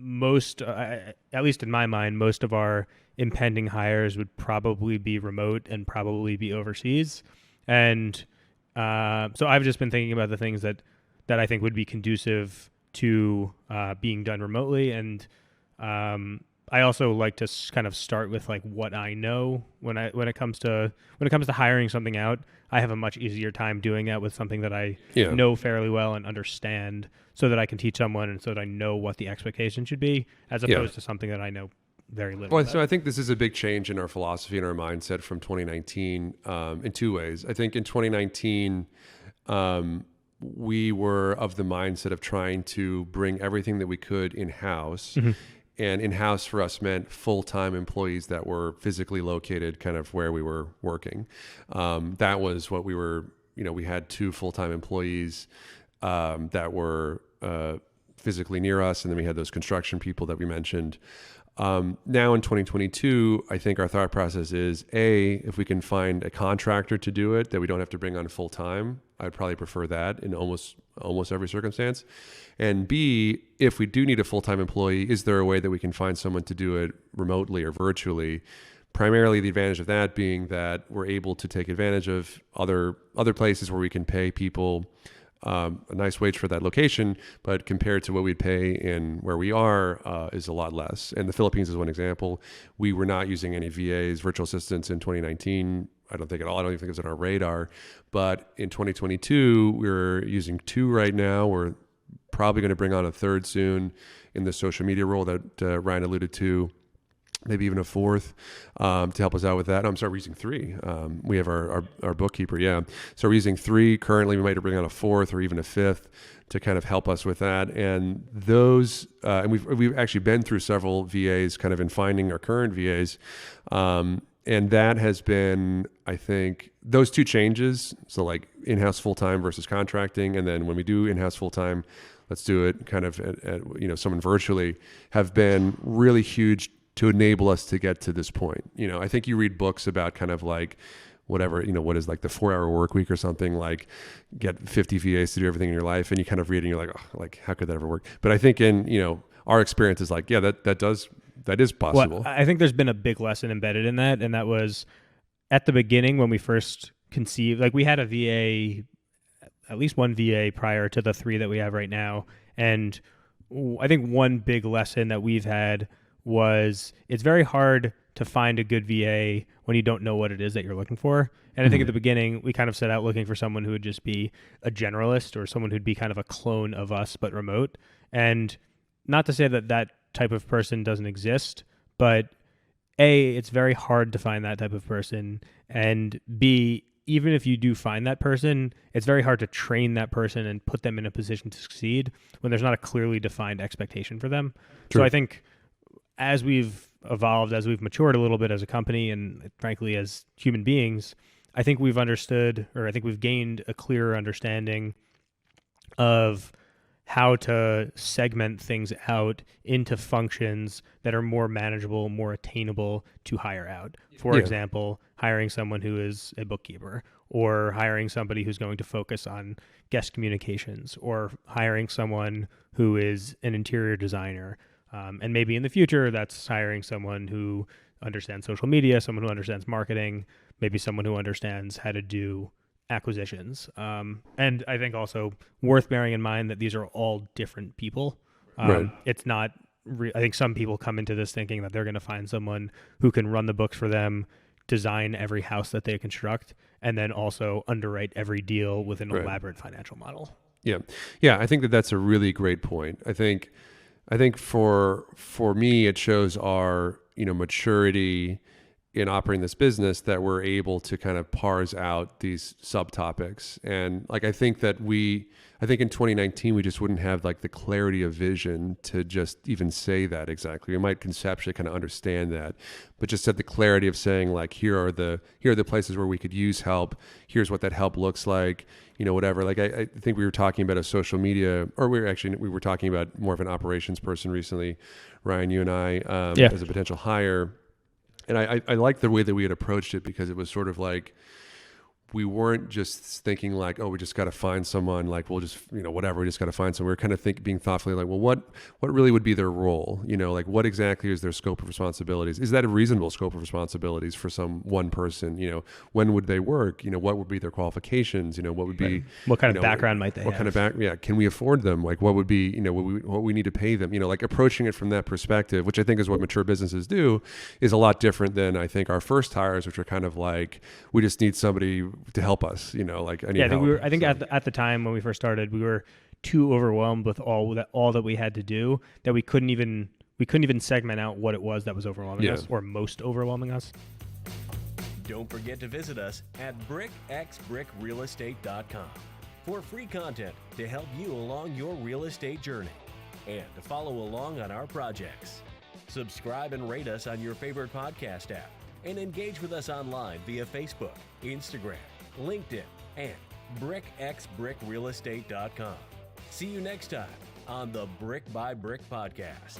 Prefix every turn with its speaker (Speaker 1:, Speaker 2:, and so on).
Speaker 1: most, at least in my mind, most of our impending hires would probably be remote and probably be overseas. And so I've just been thinking about the things that I think would be conducive to being done remotely. And I also like to kind of start with like what I know when it comes to hiring something out. I have a much easier time doing that with something that I know fairly well and understand, so that I can teach someone and so that I know what the expectation should be, as opposed to something that I know very little about.
Speaker 2: So I think this is a big change in our philosophy and our mindset from 2019 in two ways. I think in 2019, we were of the mindset of trying to bring everything that we could in-house. Mm-hmm. And in-house for us meant full-time employees that were physically located kind of where we were working. That was what we were, we had 2 full-time employees that were physically near us. And then we had those construction people that we mentioned. Now in 2022, I think our thought process is, if we can find a contractor to do it that we don't have to bring on full-time, I'd probably prefer that in almost every circumstance. And B, if we do need a full-time employee, is there a way that we can find someone to do it remotely or virtually? Primarily the advantage of that being that we're able to take advantage of other places where we can pay people a nice wage for that location, but compared to what we'd pay in where we are is a lot less. And the Philippines is one example. We were not using any VAs, virtual assistants in 2019. I don't think at all. I don't even think it was on our radar. But in 2022, we're using 2 right now. We're probably going to bring on a 3rd soon in the social media role that Ryan alluded to. Maybe even a 4th to help us out with that. I'm sorry, we're using 3. We have our bookkeeper, So we're using 3 currently. We might bring on a 4th or even a 5th to kind of help us with that. And those, and we've actually been through several VAs kind of in finding our current VAs. And that has been, I think, those 2 changes. So like in-house full-time versus contracting. And then when we do in-house full-time, let's do it kind of at someone virtually, have been really huge to enable us to get to this point. I think you read books about kind of like whatever, what is like the 4-hour work week or something, like get 50 VAs to do everything in your life. And you kind of read and you're like, oh, like how could that ever work? But I think in, our experience is like, that is possible.
Speaker 1: Well, I think there's been a big lesson embedded in that. And that was at the beginning when we first conceived, like we had a VA, at least one VA prior to the 3 that we have right now. And I think one big lesson that we've had was it's very hard to find a good VA when you don't know what it is that you're looking for. And I think at the beginning, we kind of set out looking for someone who would just be a generalist or someone who'd be kind of a clone of us, but remote. And not to say that that type of person doesn't exist, but A, it's very hard to find that type of person. And B, even if you do find that person, it's very hard to train that person and put them in a position to succeed when there's not a clearly defined expectation for them.
Speaker 2: True.
Speaker 1: So I think as we've evolved, as we've matured a little bit as a company and frankly as human beings, I think we've understood, or I think we've gained a clearer understanding of how to segment things out into functions that are more manageable, more attainable to hire out. For example, hiring someone who is a bookkeeper, or hiring somebody who's going to focus on guest communications, or hiring someone who is an interior designer. And maybe in the future, that's hiring someone who understands social media, someone who understands marketing, maybe someone who understands how to do acquisitions. And I think also worth bearing in mind that these are all different people.
Speaker 2: Right.
Speaker 1: It's not, I think some people come into this thinking that they're going to find someone who can run the books for them, design every house that they construct, and then also underwrite every deal with an elaborate financial model.
Speaker 2: Yeah. I think that that's a really great point. I think for me, it shows our, maturity in operating this business that we're able to kind of parse out these subtopics. And like, I think in 2019, we just wouldn't have like the clarity of vision to just even say that exactly. We might conceptually kind of understand that, but just had the clarity of saying like, here are the places where we could use help. Here's what that help looks like, whatever. Like, I think we were talking about a social media, or we were talking about more of an operations person recently, Ryan, you and I, as a potential hire. And I like the way that we had approached it, because it was sort of like, we weren't just thinking like, oh, we just got to find someone, like we'll just, whatever, we just got to find someone. We were kind of being thoughtfully like, well, what really would be their role? Like what exactly is their scope of responsibilities? Is that a reasonable scope of responsibilities for some one person? When would they work? What would be their qualifications? What would be,
Speaker 1: what kind of background might they
Speaker 2: what
Speaker 1: have?
Speaker 2: kind of can we afford them? Like what would be, what we need to pay them? Like approaching it from that perspective, which I think is what mature businesses do, is a lot different than I think our first hires, which are kind of like, we just need somebody to help us, like I need help.
Speaker 1: I think at the time when we first started, we were too overwhelmed with all that we had to do that we couldn't even segment out what it was that was overwhelming us or most overwhelming us.
Speaker 3: Don't forget to visit us at brickxbrickrealestate.com for free content to help you along your real estate journey and to follow along on our projects. Subscribe and rate us on your favorite podcast app and engage with us online via Facebook, Instagram, LinkedIn, and brickxbrickrealestate.com. See you next time on the Brick by Brick podcast.